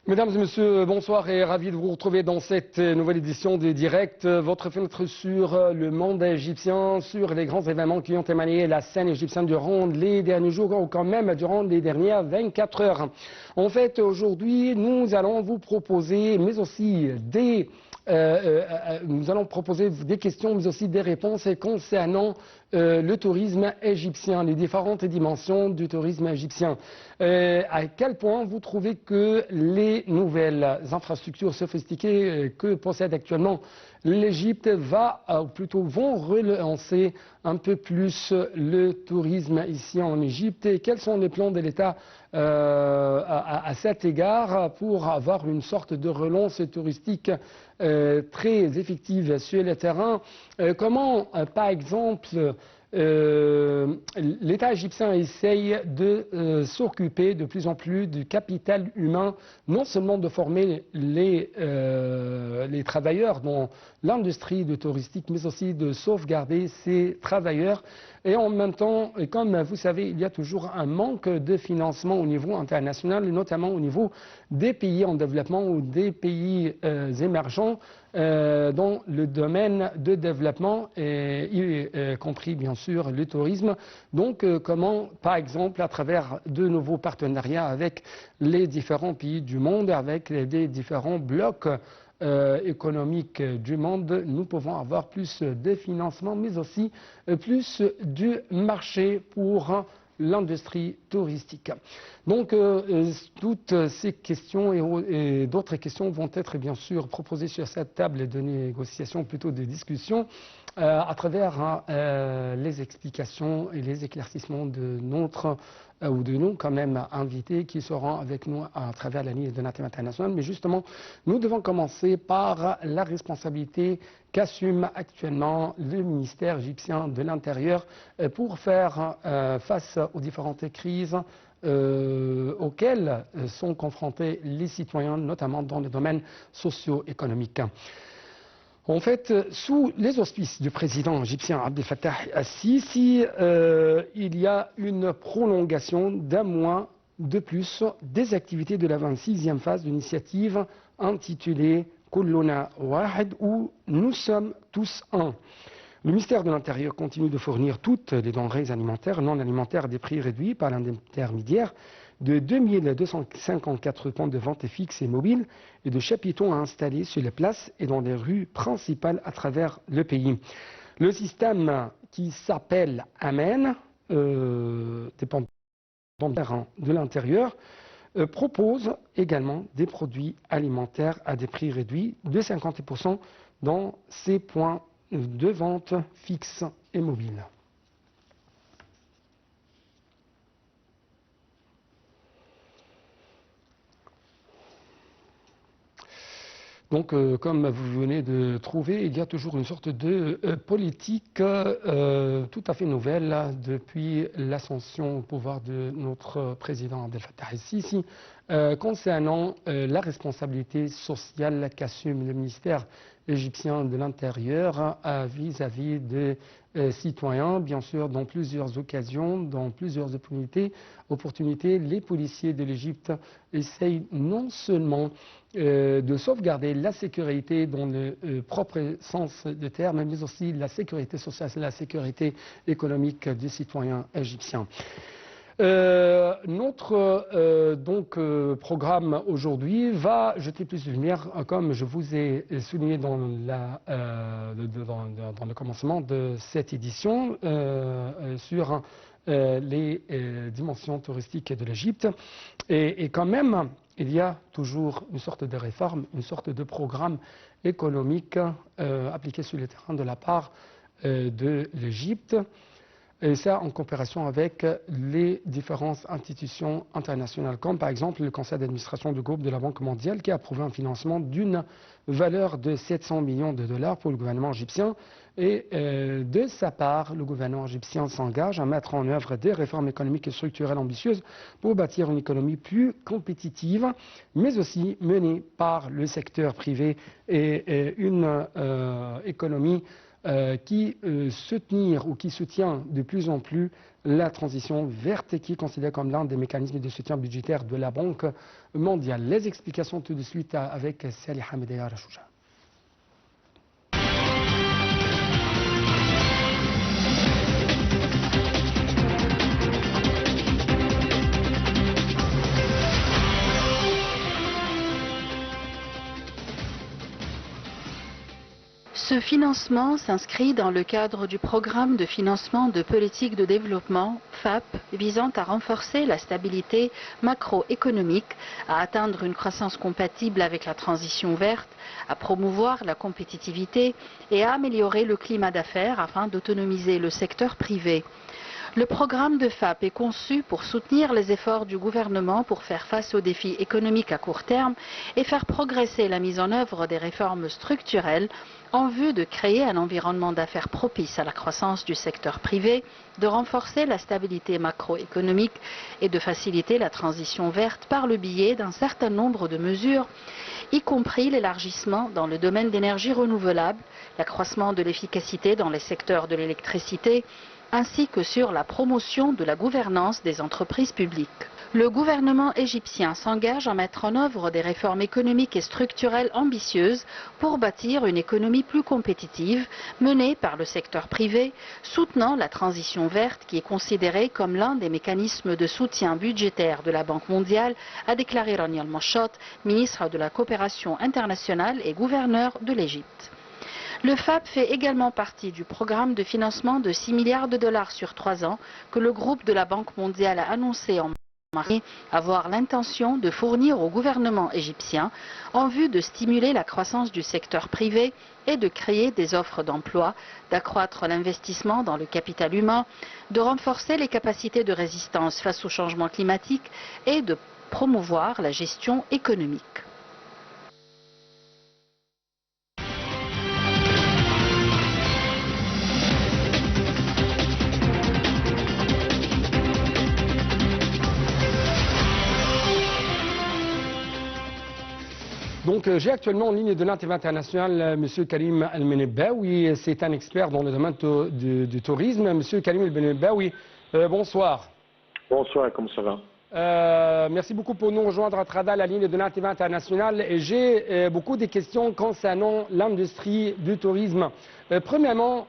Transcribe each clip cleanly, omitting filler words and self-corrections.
Mesdames et messieurs, bonsoir et ravi de vous retrouver dans cette nouvelle édition de Direct, votre fenêtre sur le monde égyptien, sur les grands événements qui ont émané la scène égyptienne durant les derniers jours ou quand même durant les dernières 24 heures. En fait, aujourd'hui, nous allons vous proposer, mais aussi nous allons proposer des questions, mais aussi des réponses concernant le tourisme égyptien, les différentes dimensions du tourisme égyptien. À quel point vous trouvez que les nouvelles infrastructures sophistiquées que possède actuellement l'Égypte vont relancer un peu plus le tourisme ici en Égypte, et quels sont les plans de l'État à cet égard pour avoir une sorte de relance touristique très effective sur le terrain. Comment, par exemple, l'État égyptien essaye de s'occuper de plus en plus du capital humain, non seulement de former les travailleurs dans l'industrie touristique, mais aussi de sauvegarder ces travailleurs. Et en même temps, comme vous savez, il y a toujours un manque de financement au niveau international, notamment au niveau des pays en développement ou des pays émergents dans le domaine de développement, y compris bien sûr le tourisme. Donc comment, par exemple, à travers de nouveaux partenariats avec les différents pays du monde, avec les différents blocs économique du monde, nous pouvons avoir plus de financement, mais aussi plus du marché pour l'industrie touristique. Donc, toutes ces questions et d'autres questions vont être bien sûr proposées sur cette table de négociation, plutôt de discussion, à travers les explications et les éclaircissements de nous quand même invités qui seront avec nous à travers la ligne de l'Internet international. Mais justement, nous devons commencer par la responsabilité qu'assume actuellement le ministère égyptien de l'Intérieur pour faire face aux différentes crises auxquelles sont confrontés les citoyens, notamment dans le domaine socio-économique. En fait, sous les auspices du président égyptien Abdel Fattah al-Sisi, il y a une prolongation d'un mois de plus des activités de la 26e phase de l'initiative intitulée Kulluna Wahid, où nous sommes tous un. Le ministère de l'Intérieur continue de fournir toutes les denrées alimentaires, non alimentaires à des prix réduits par l'intermédiaire de 2254 points de vente fixes et mobiles et de chapiteaux à installer sur les places et dans les rues principales à travers le pays. Le système qui s'appelle Amen, dépendant de l'Intérieur, propose également des produits alimentaires à des prix réduits de 50% dans ces points de vente fixes et mobiles. Donc, comme vous venez de trouver, il y a toujours une sorte de politique tout à fait nouvelle depuis l'ascension au pouvoir de notre président Abdel Fattah el-Sisi concernant la responsabilité sociale qu'assume le ministère égyptien de l'Intérieur vis-à-vis des citoyens. Bien sûr, dans plusieurs occasions, dans plusieurs opportunités, les policiers de l'Égypte essayent non seulement de sauvegarder la sécurité dans le propre sens du terme, mais aussi la sécurité sociale, la sécurité économique des citoyens égyptiens. Notre programme aujourd'hui va jeter plus de lumière, comme je vous ai souligné dans le commencement de cette édition, sur les dimensions touristiques de l'Égypte. Et quand même, il y a toujours une sorte de réforme, une sorte de programme économique appliqué sur le terrain de la part de l'Égypte. Et ça en coopération avec les différentes institutions internationales, comme par exemple le conseil d'administration du groupe de la Banque mondiale qui a approuvé un financement d'une valeur de 700 millions de dollars pour le gouvernement égyptien. Et de sa part, le gouvernement égyptien s'engage à mettre en œuvre des réformes économiques et structurelles ambitieuses pour bâtir une économie plus compétitive, mais aussi menée par le secteur privé et une économie qui soutient de plus en plus la transition verte et qui est considérée comme l'un des mécanismes de soutien budgétaire de la Banque mondiale. Les explications tout de suite avec Salih Hamidaya Rachouja. Ce financement s'inscrit dans le cadre du programme de financement de politique de développement, FAP, visant à renforcer la stabilité macroéconomique, à atteindre une croissance compatible avec la transition verte, à promouvoir la compétitivité et à améliorer le climat d'affaires afin d'autonomiser le secteur privé. Le programme de FAP est conçu pour soutenir les efforts du gouvernement pour faire face aux défis économiques à court terme et faire progresser la mise en œuvre des réformes structurelles en vue de créer un environnement d'affaires propice à la croissance du secteur privé, de renforcer la stabilité macroéconomique et de faciliter la transition verte par le biais d'un certain nombre de mesures, y compris l'élargissement dans le domaine d'énergie renouvelable, l'accroissement de l'efficacité dans les secteurs de l'électricité, ainsi que sur la promotion de la gouvernance des entreprises publiques. Le gouvernement égyptien s'engage à mettre en œuvre des réformes économiques et structurelles ambitieuses pour bâtir une économie plus compétitive, menée par le secteur privé, soutenant la transition verte qui est considérée comme l'un des mécanismes de soutien budgétaire de la Banque mondiale, a déclaré Rani Al-Mashot, ministre de la coopération internationale et gouverneur de l'Égypte. Le FAP fait également partie du programme de financement de 6 milliards de dollars sur 3 ans que le groupe de la Banque mondiale a annoncé en mars avoir l'intention de fournir au gouvernement égyptien en vue de stimuler la croissance du secteur privé et de créer des offres d'emploi, d'accroître l'investissement dans le capital humain, de renforcer les capacités de résistance face au changement climatique et de promouvoir la gestion économique. Donc j'ai actuellement en ligne de l'Internet international M. Karim El-Menebbaoui, c'est un expert dans le domaine du tourisme. M. Karim El-Menebbaoui, bonsoir. Bonsoir, comment ça va? Merci beaucoup pour nous rejoindre à travers la ligne de l'Internet international. J'ai beaucoup de questions concernant l'industrie du tourisme. Premièrement,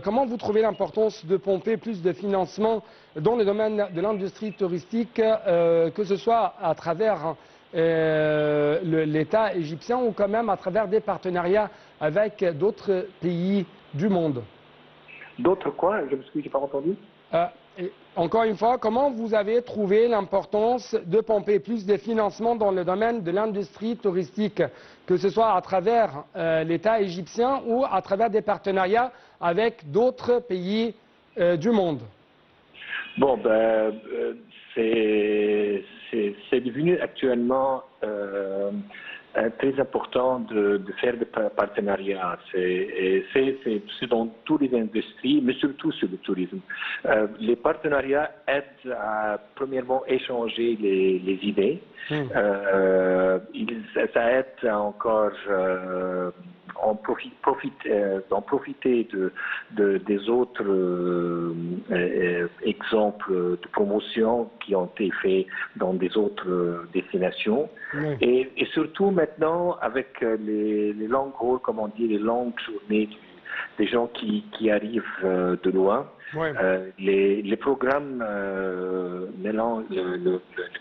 comment vous trouvez l'importance de pomper plus de financement dans le domaine de l'industrie touristique, que ce soit à travers l'État égyptien ou quand même à travers des partenariats avec d'autres pays du monde? D'autres quoi? Je me suis pas entendu. Encore une fois, comment vous avez trouvé l'importance de pomper plus de financement dans le domaine de l'industrie touristique, que ce soit à travers l'État égyptien ou à travers des partenariats avec d'autres pays du monde? Bon, c'est devenu actuellement très important de faire des partenariats. C'est dans toutes les industries, mais surtout sur le tourisme. Les partenariats aident à, premièrement, échanger les idées. Ça aide à encore d'en profiter des autres exemples de promotion qui ont été faits dans des autres destinations. Oui. Et surtout maintenant avec les longues hauls, comme on dit, les longues journées des gens qui arrivent de loin. Ouais. Les programmes, la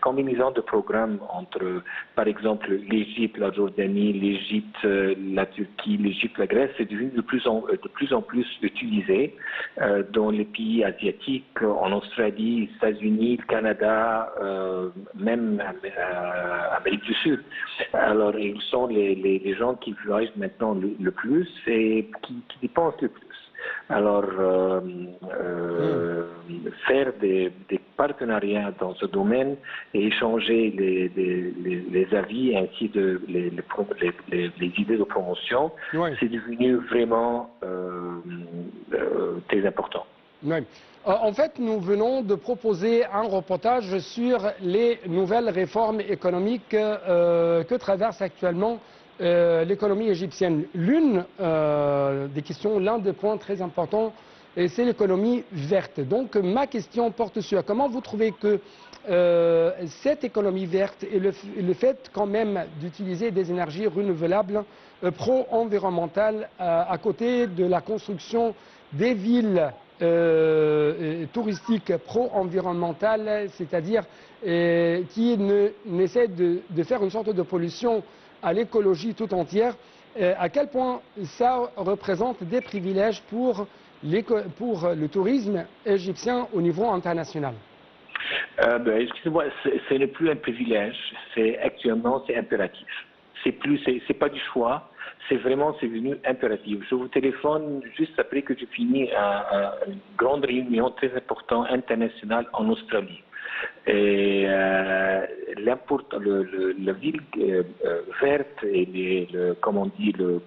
combinaison de programmes entre, par exemple, l'Égypte, la Jordanie, l'Égypte, la Turquie, l'Égypte, la Grèce, c'est devenu de plus en plus utilisé dans les pays asiatiques, en Australie, les États-Unis, le Canada, même Amérique du Sud. Alors, ils sont les gens qui voyagent maintenant le plus et qui dépensent le plus. Alors, faire des partenariats dans ce domaine et échanger les avis ainsi de les idées de promotion, oui. C'est devenu vraiment très important. Oui. En fait, nous venons de proposer un reportage sur les nouvelles réformes économiques que traverse actuellement l'économie égyptienne. L'une des questions, l'un des points très importants, c'est l'économie verte. Donc ma question porte sur comment vous trouvez que cette économie verte et le fait quand même d'utiliser des énergies renouvelables pro-environnementales à côté de la construction des villes touristiques pro-environnementales, c'est-à-dire qui n'essaient de faire une sorte de pollution à l'écologie tout entière, à quel point ça représente des privilèges pour le tourisme égyptien au niveau international? Excusez-moi, ce n'est plus un privilège, actuellement c'est impératif. C'est pas du choix, c'est devenu impératif. Je vous téléphone juste après que j'ai fini une grande réunion très importante internationale en Australie. Et la ville verte et comme on dit, le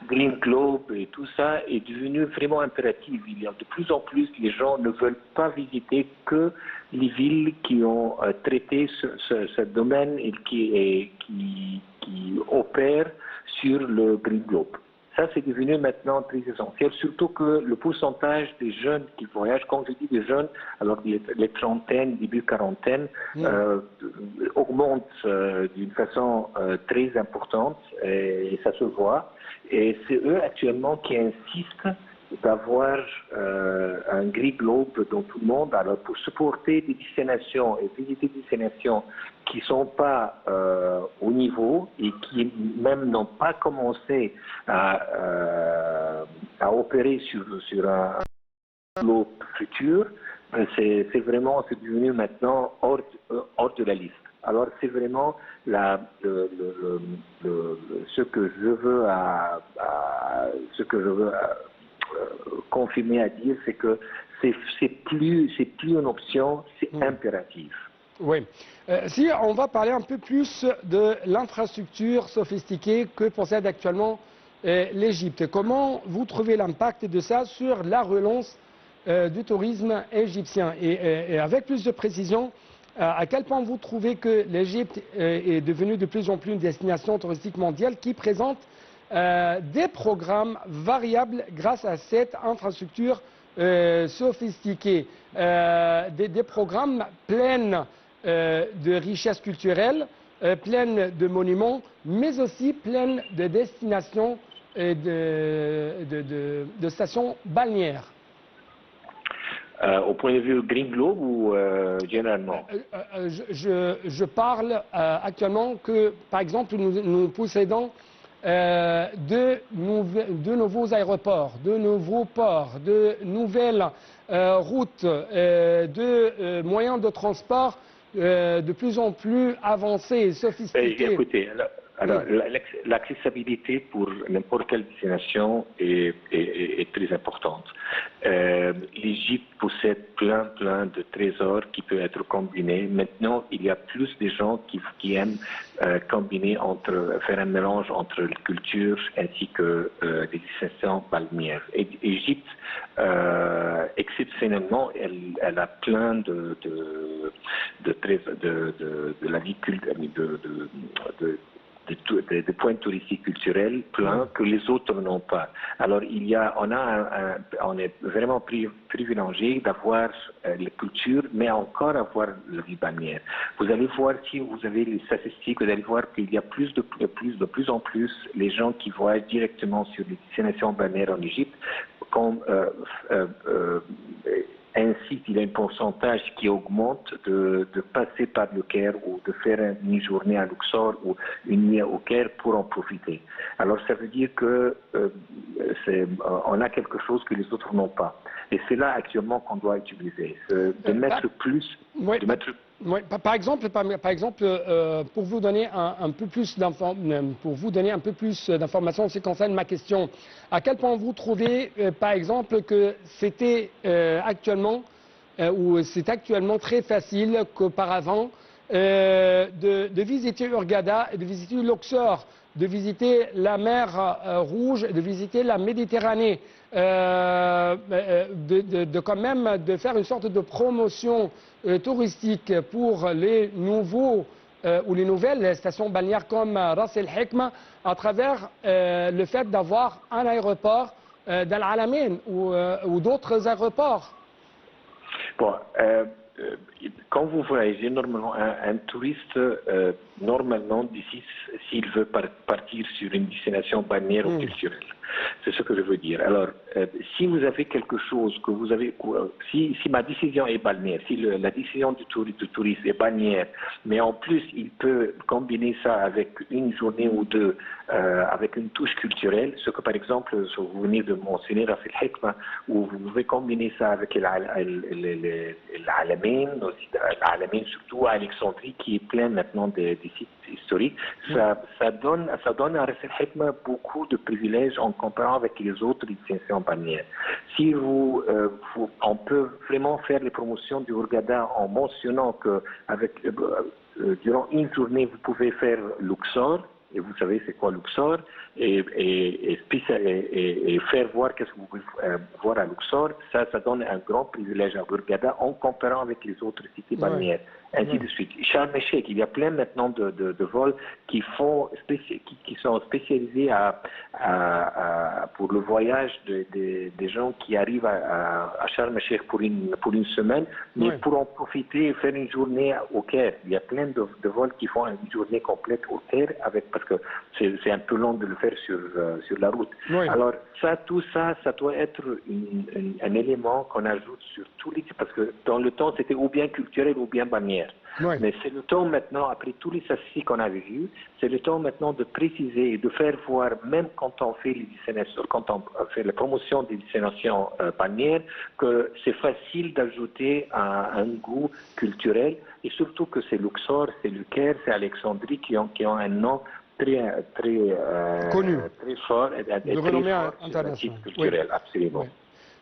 Green Globe et tout ça est devenu vraiment impératif. Il y a de plus en plus, les gens ne veulent pas visiter que les villes qui ont traité ce domaine et qui opèrent sur le Green Globe. Ça, c'est devenu maintenant très essentiel, surtout que le pourcentage des jeunes qui voyagent, quand je dis des jeunes, alors les trentaines, début quarantaine, augmente d'une façon très importante et ça se voit. Et c'est eux actuellement qui insistent d'avoir un Green Globe dans tout le monde, alors pour supporter des destinations et visiter des destinations qui ne sont pas au niveau et qui même n'ont pas commencé à opérer sur un globe futur, c'est devenu maintenant hors de la liste. Alors c'est vraiment ce que je veux confirmer à dire, c'est que c'est plus une option, c'est impératif. Oui. Si on va parler un peu plus de l'infrastructure sophistiquée que possède actuellement l'Égypte, comment vous trouvez l'impact de ça sur la relance du tourisme égyptien et avec plus de précision, à quel point vous trouvez que l'Égypte est devenue de plus en plus une destination touristique mondiale qui présente des programmes variables grâce à cette infrastructure sophistiquée, des programmes pleins de richesses culturelles, pleines de monuments, mais aussi pleines de destinations et de stations balnéaires. Au point de vue Green Globe ou généralement? Je parle actuellement que, par exemple, nous possédons de nouveaux aéroports, de nouveaux ports, de nouvelles routes, de moyens de transport de plus en plus avancés et sophistiqués. Écoutez, alors, l'accessibilité pour n'importe quelle destination est très importante. L'Égypte possède plein de trésors qui peuvent être combinés. Maintenant, il y a plus de gens qui aiment faire un mélange entre la culture ainsi que des destinations balnéaires. Et l'Égypte, exceptionnellement, elle a plein de la vie des points touristiques culturels pleins que les autres n'ont pas. Alors on est vraiment privilégié d'avoir les cultures, mais encore avoir la vie balnéaire. Vous allez voir, si vous avez les statistiques, vous allez voir qu'il y a de plus en plus les gens qui voyagent directement sur les destinations balnéaires en Égypte, comme ainsi qu'il y a un pourcentage qui augmente de passer par le Caire ou de faire une journée à Luxor ou une nuit au Caire pour en profiter. Alors ça veut dire que on a quelque chose que les autres n'ont pas. Et c'est là actuellement qu'on doit utiliser, de mettre plus... Oui. Oui, par exemple, pour vous donner un peu plus d'informations en ce qui concerne ma question, à quel point vous trouvez, par exemple, que c'était actuellement très facile qu'auparavant de visiter Hurghada et de visiter Luxor, de visiter la mer Rouge, de visiter la Méditerranée, quand même de faire une sorte de promotion touristique pour les nouveaux ou les nouvelles stations balnéaires comme Ras El Hekma à travers le fait d'avoir un aéroport d'Al Alamein ou d'autres aéroports? Bon, quand vous voyagez, normalement, un touriste, normalement, d'ici, s'il veut partir sur une destination balnéaire ou culturelle, c'est ce que je veux dire. Alors, si vous avez quelque chose que vous avez, si ma décision est balnéaire, si la décision du touriste est balnéaire, mais en plus, il peut combiner ça avec une journée ou deux, avec une touche culturelle, ce que par exemple, vous venez de mentionner Ras El Hekma, où vous pouvez combiner ça avec l'Alamein, surtout à Alexandrie, qui est plein maintenant des sites historiques. Ça donne à Ras El Hekma beaucoup de privilèges en comparant avec les autres destinations balnéaires. Si on peut vraiment faire les promotions du Hurghada en mentionnant que durant une journée, vous pouvez faire Luxor, et vous savez c'est quoi Luxor, et faire voir qu'est-ce que vous pouvez voir à Luxor, ça donne un grand privilège à Hurghada en comparant avec les autres cités balnéaires, ainsi de suite. Sharm el-Sheikh, il y a plein maintenant de vols qui sont spécialisés pour le voyage des gens qui arrivent à Sharm el-Sheikh pour une semaine, mais pour en profiter et faire une journée au Caire. Il y a plein de vols qui font une journée complète au Caire, parce que c'est un peu long de le faire sur la route. Alors tout ça doit être un élément qu'on ajoute sur tous les... Parce que dans le temps, c'était ou bien culturel ou bien balnéaire. Mais c'est le temps maintenant, après tous les statistiques qu'on avait vues, c'est le temps maintenant de préciser et de faire voir, même quand on fait quand on fait la promotion des destinations balnéaires, que c'est facile d'ajouter un goût culturel, et surtout que c'est Luxor, c'est le Caire, c'est Alexandrie qui ont un nom très connu, très fort, et de renommée internationale. Culturelle, absolument.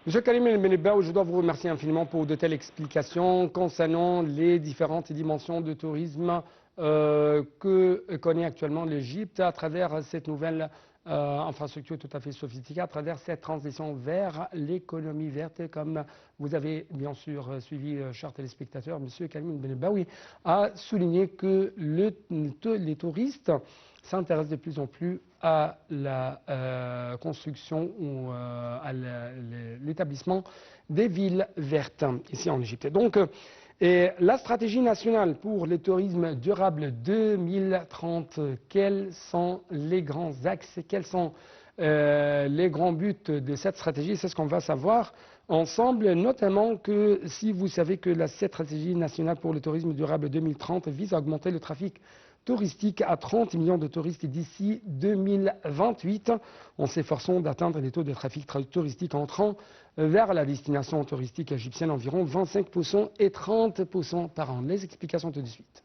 Monsieur Karim El Benebbaoui, je dois vous remercier infiniment pour de telles explications concernant les différentes dimensions de tourisme que connaît actuellement l'Égypte à travers cette nouvelle infrastructure tout à fait sophistiquée, à travers cette transition vers l'économie verte. Comme vous avez bien sûr suivi, chers téléspectateurs, Monsieur Karim El Benebbaoui a souligné que les touristes s'intéressent de plus en plus à la construction ou à l'établissement des villes vertes ici en Égypte. Donc, la stratégie nationale pour le tourisme durable 2030, quels sont les grands axes, quels sont les grands buts de cette stratégie? C'est ce qu'on va savoir ensemble, notamment que si vous savez que cette stratégie nationale pour le tourisme durable 2030 vise à augmenter le trafic touristique à 30 millions de touristes d'ici 2028, en s'efforçant d'atteindre les taux de trafic touristique entrant vers la destination touristique égyptienne environ 25% et 30% par an. Les explications tout de suite.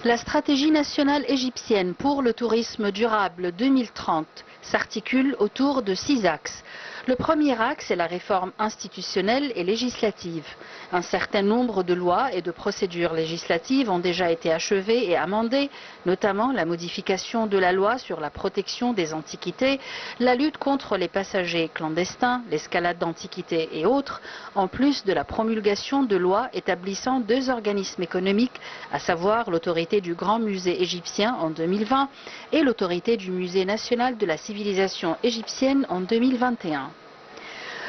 La stratégie nationale égyptienne pour le tourisme durable 2030 s'articule autour de 6 axes. Le premier axe est la réforme institutionnelle et législative. Un certain nombre de lois et de procédures législatives ont déjà été achevées et amendées, notamment la modification de la loi sur la protection des antiquités, la lutte contre les passagers clandestins, l'escalade d'antiquités et autres, en plus de la promulgation de lois établissant 2 organismes économiques, à savoir l'autorité du Grand Musée égyptien en 2020 et l'autorité du Musée national de la civilisation égyptienne en 2021.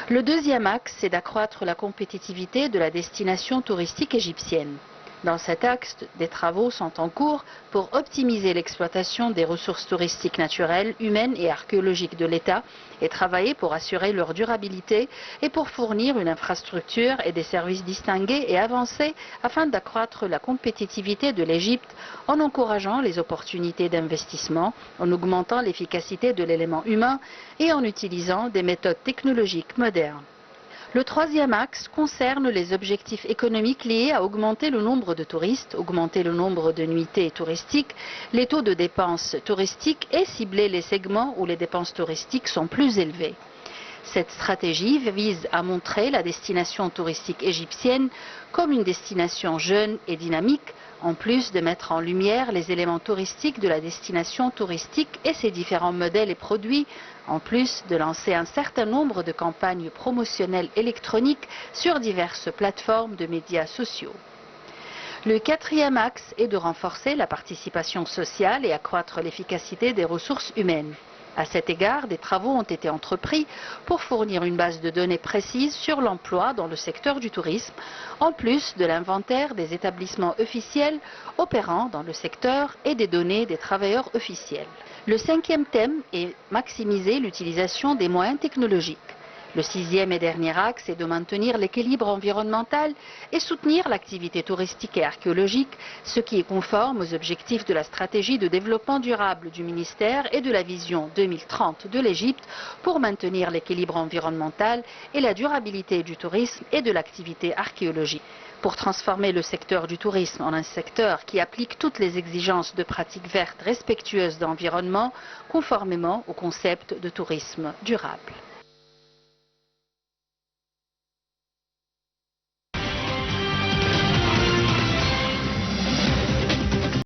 Le deuxième axe, c'est d'accroître la compétitivité de la destination touristique égyptienne. Dans cet axe, des travaux sont en cours pour optimiser l'exploitation des ressources touristiques naturelles, humaines et archéologiques de l'État et travailler pour assurer leur durabilité et pour fournir une infrastructure et des services distingués et avancés afin d'accroître la compétitivité de l'Égypte en encourageant les opportunités d'investissement, en augmentant l'efficacité de l'élément humain et en utilisant des méthodes technologiques modernes. Le troisième axe concerne les objectifs économiques liés à augmenter le nombre de touristes, augmenter le nombre de nuitées touristiques, les taux de dépenses touristiques et cibler les segments où les dépenses touristiques sont plus élevées. Cette stratégie vise à montrer la destination touristique égyptienne comme une destination jeune et dynamique, en plus de mettre en lumière les éléments touristiques de la destination touristique et ses différents modèles et produits, en plus de lancer un certain nombre de campagnes promotionnelles électroniques sur diverses plateformes de médias sociaux. Le quatrième axe est de renforcer la participation sociale et accroître l'efficacité des ressources humaines. À cet égard, des travaux ont été entrepris pour fournir une base de données précise sur l'emploi dans le secteur du tourisme, en plus de l'inventaire des établissements officiels opérant dans le secteur et des données des travailleurs officiels. Le cinquième thème est maximiser l'utilisation des moyens technologiques. Le sixième et dernier axe est de maintenir l'équilibre environnemental et soutenir l'activité touristique et archéologique, ce qui est conforme aux objectifs de la stratégie de développement durable du ministère et de la vision 2030 de l'Égypte pour maintenir l'équilibre environnemental et la durabilité du tourisme et de l'activité archéologique. Pour transformer le secteur du tourisme en un secteur qui applique toutes les exigences de pratiques vertes respectueuses d'environnement, conformément au concept de tourisme durable.